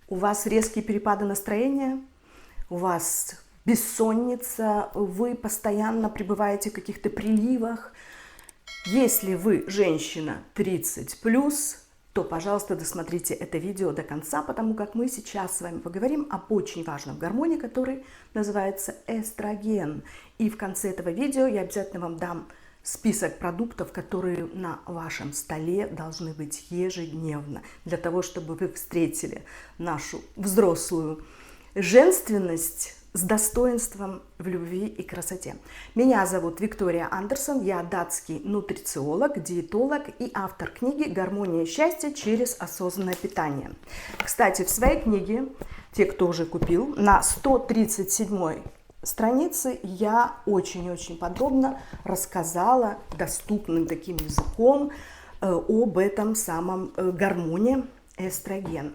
у вас резкие перепады настроения, у вас бессонница, вы постоянно пребываете в каких-то приливах. Если вы женщина 30+, то, пожалуйста, досмотрите это видео до конца, потому как мы сейчас с вами поговорим об очень важном гормоне, который называется эстроген. И в конце этого видео я обязательно вам дам список продуктов, которые на вашем столе должны быть ежедневно, для того, чтобы вы встретили нашу взрослую женственность с достоинством в любви и красоте. Меня зовут Виктория Андерсон, я датский нутрициолог, диетолог и автор книги «Гармония счастья через осознанное питание». Кстати, в своей книге, те, кто уже купил, на 137 странице я очень-очень подробно рассказала доступным таким языком об этом самом гормоне эстроген.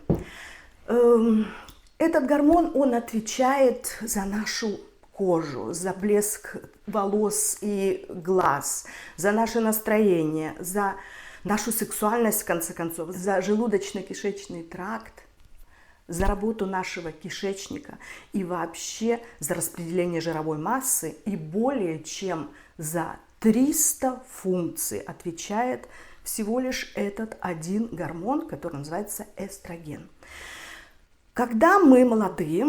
Этот гормон, он отвечает за нашу кожу, за блеск волос и глаз, за наше настроение, за нашу сексуальность, в конце концов, за желудочно-кишечный тракт, за работу нашего кишечника и вообще за распределение жировой массы, и более чем за 300 функций отвечает всего лишь этот один гормон, который называется эстроген. Когда мы молодые,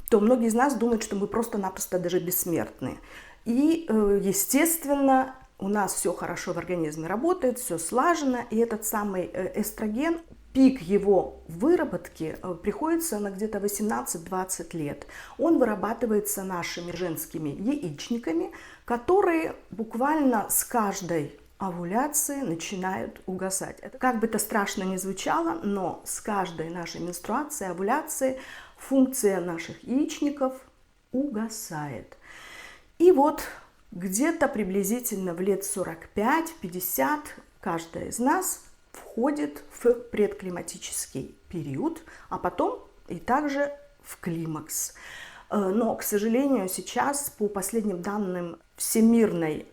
то многие из нас думают, что мы просто-напросто даже бессмертны. И, естественно, у нас все хорошо в организме работает, все слажено, и этот самый эстроген, пик его выработки приходится на где-то 18-20 лет. Он вырабатывается нашими женскими яичниками, которые буквально с каждой овуляции начинают угасать. Это как бы это страшно ни звучало, но с каждой нашей менструацией, овуляцией функция наших яичников угасает. И вот где-то приблизительно в лет 45-50 каждая из нас входит в предклиматический период, а потом и также в климакс. Но, к сожалению, сейчас по последним данным Всемирной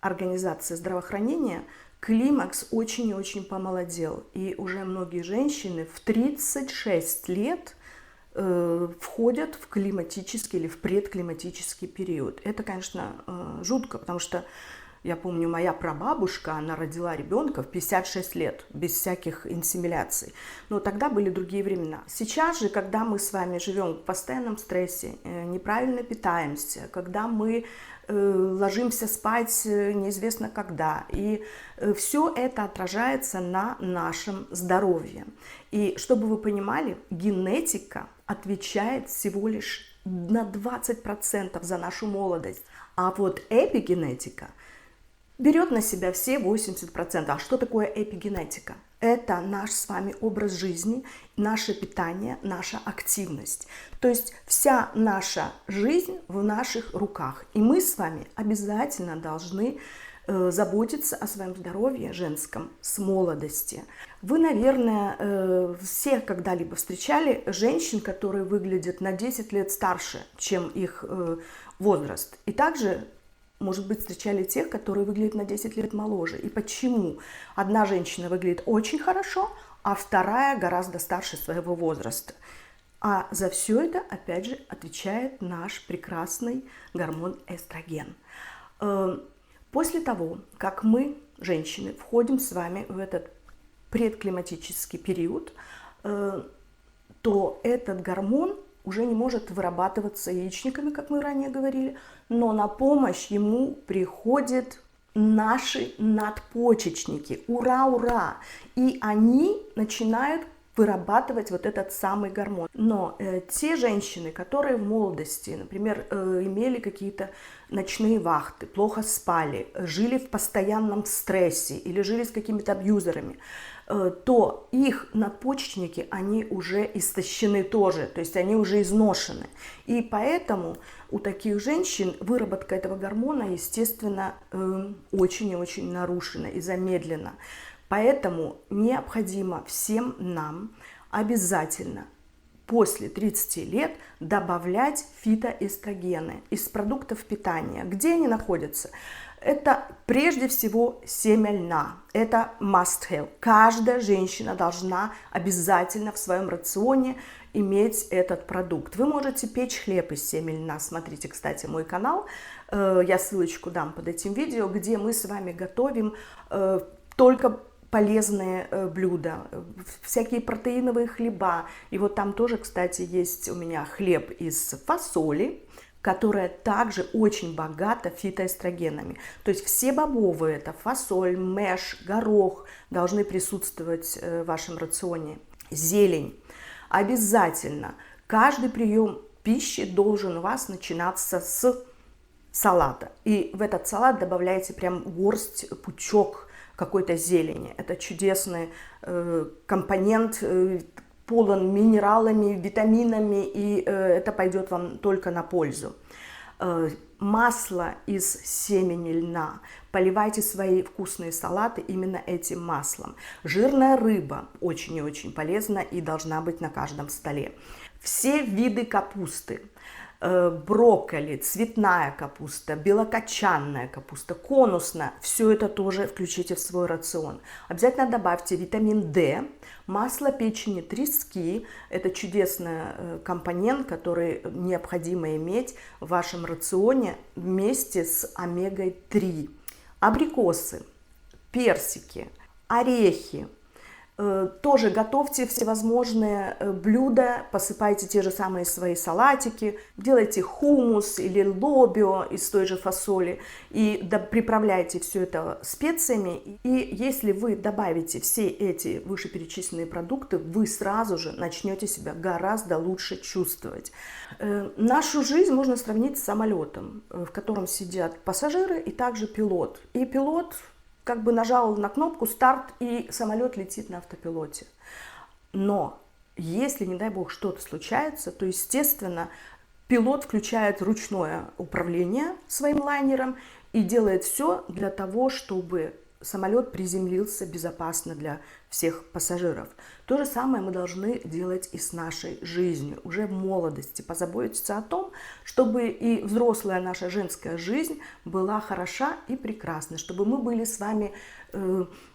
организации здравоохранения, климакс очень и очень помолодел. И уже многие женщины в 36 лет входят в климатический или в предклиматический период. Это, конечно, жутко, потому что я помню, моя прабабушка, она родила ребенка в 56 лет, без всяких инсемиляций. Но тогда были другие времена. Сейчас же, когда мы с вами живем в постоянном стрессе, неправильно питаемся, когда мы ложимся спать неизвестно когда, и все это отражается на нашем здоровье. И чтобы вы понимали, генетика отвечает всего лишь на 20% за нашу молодость, а вот эпигенетика берет на себя все 80%. А что такое эпигенетика? Это наш с вами образ жизни, наше питание, наша активность. То есть вся наша жизнь в наших руках. И мы с вами обязательно должны заботиться о своем здоровье женском с молодости. Вы, наверное, все когда-либо встречали женщин, которые выглядят на 10 лет старше, чем их возраст. И также, может быть, встречали тех, которые выглядят на 10 лет моложе. И почему? Одна женщина выглядит очень хорошо, а вторая гораздо старше своего возраста. А за все это, опять же, отвечает наш прекрасный гормон эстроген. После того, как мы, женщины, входим с вами в этот предклиматический период, то этот гормон уже не может вырабатываться яичниками, как мы ранее говорили, но на помощь ему приходят наши надпочечники. Ура, ура! И они начинают вырабатывать вот этот самый гормон. Но те женщины, которые в молодости, например, имели какие-то ночные вахты, плохо спали, жили в постоянном стрессе или жили с какими-то абьюзерами, то их надпочечники, они уже истощены тоже, то есть они уже изношены. И поэтому у таких женщин выработка этого гормона, естественно, очень и очень нарушена и замедлена. Поэтому необходимо всем нам обязательно после 30 лет добавлять фитоэстрогены из продуктов питания. Где они находятся? Это прежде всего семя льна. Это must have. Каждая женщина должна обязательно в своем рационе иметь этот продукт. Вы можете печь хлеб из семени льна. Смотрите, кстати, мой канал. Я ссылочку дам под этим видео, где мы с вами готовим только полезные блюда, всякие протеиновые хлеба. И вот там тоже, кстати, есть у меня хлеб из фасоли, которая также очень богата фитоэстрогенами. То есть все бобовые, это фасоль, мэш, горох, должны присутствовать в вашем рационе. Зелень. Обязательно. Каждый прием пищи должен у вас начинаться с салата. И в этот салат добавляете прям горсть, пучок какой-то зелени. Это чудесный компонент, полон минералами, витаминами, и это пойдет вам только на пользу. Масло из семени льна. Поливайте свои вкусные салаты именно этим маслом. Жирная рыба очень и очень полезна и должна быть на каждом столе. Все виды капусты. Брокколи, цветная капуста, белокочанная капуста, конусная, все это тоже включите в свой рацион. Обязательно добавьте витамин D, масло печени трески, это чудесный компонент, который необходимо иметь в вашем рационе вместе с омегой-3. Абрикосы, персики, орехи. Тоже готовьте всевозможные блюда, посыпайте те же самые свои салатики, делайте хумус или лобио из той же фасоли и приправляйте все это специями. И если вы добавите все эти вышеперечисленные продукты, вы сразу же начнете себя гораздо лучше чувствовать. Нашу жизнь можно сравнить с самолетом, в котором сидят пассажиры и также пилот. И пилот как бы нажал на кнопку старт, и самолет летит на автопилоте. Но если, не дай бог, что-то случается, то, естественно, пилот включает ручное управление своим лайнером и делает все для того, чтобы самолет приземлился безопасно для всех пассажиров. То же самое мы должны делать и с нашей жизнью. Уже в молодости позаботиться о том, чтобы и взрослая наша женская жизнь была хороша и прекрасна, чтобы мы были с вами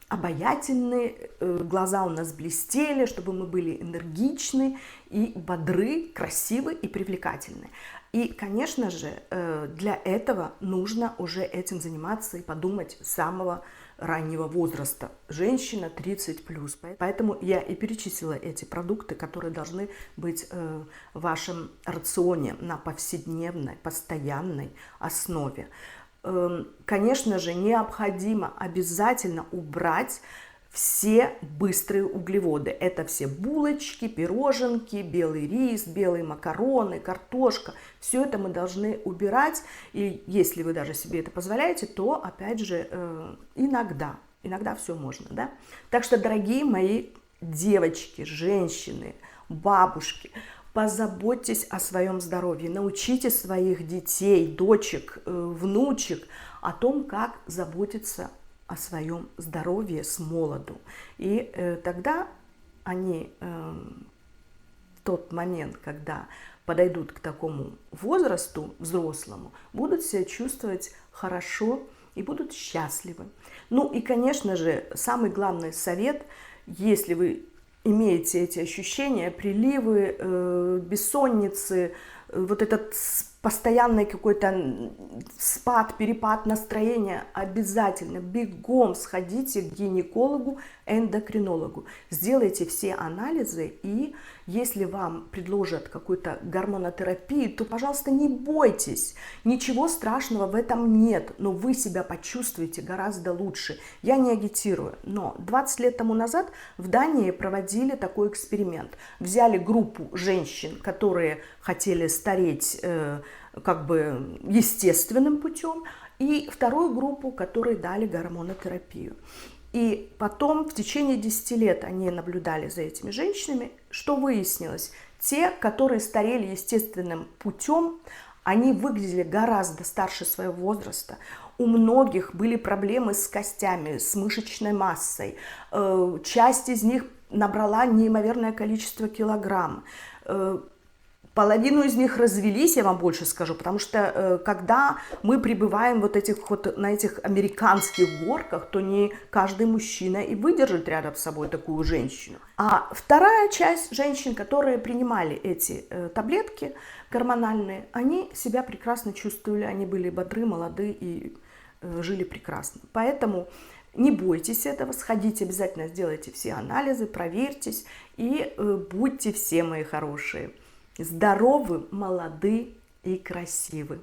обаятельны, глаза у нас блестели, чтобы мы были энергичны и бодры, красивы и привлекательны. И, конечно же, для этого нужно уже этим заниматься и подумать с самого раннего возраста. Женщина 30+. Поэтому я и перечислила эти продукты, которые должны быть в вашем рационе на повседневной, постоянной основе. Конечно же, необходимо обязательно убрать все быстрые углеводы. Это все булочки, пироженки, белый рис, белые макароны, картошка. Все это мы должны убирать. И если вы даже себе это позволяете, то, опять же, иногда все можно. Да? Так что, дорогие мои девочки, женщины, бабушки, позаботьтесь о своем здоровье. Научите своих детей, дочек, внучек о том, как заботиться о своем здоровье с молоду. И тогда они в тот момент, когда подойдут к такому возрасту взрослому, будут себя чувствовать хорошо и будут счастливы. Ну и, конечно же, самый главный совет, если вы имеете эти ощущения, приливы, бессонницы, вот этот постоянный какой-то спад, перепад настроения, обязательно бегом сходите к гинекологу, эндокринологу. Сделайте все анализы, и если вам предложат какую-то гормонотерапию, то, пожалуйста, не бойтесь. Ничего страшного в этом нет, но вы себя почувствуете гораздо лучше. Я не агитирую, но 20 лет тому назад в Дании проводили такой эксперимент. Взяли группу женщин, которые хотели стареть как бы естественным путем, и вторую группу, которые дали гормонотерапию. И потом в течение 10 лет они наблюдали за этими женщинами. Что выяснилось? Те, которые старели естественным путем, они выглядели гораздо старше своего возраста. У многих были проблемы с костями, с мышечной массой. Часть из них набрала неимоверное количество килограмм. Половину из них развелись, я вам больше скажу, потому что когда мы пребываем на этих американских горках, то не каждый мужчина и выдержит рядом с собой такую женщину. А вторая часть женщин, которые принимали эти таблетки гормональные, они себя прекрасно чувствовали, они были бодры, молоды и жили прекрасно. Поэтому не бойтесь этого, сходите, обязательно сделайте все анализы, проверьтесь и будьте все, мои хорошие, здоровы, молоды и красивы.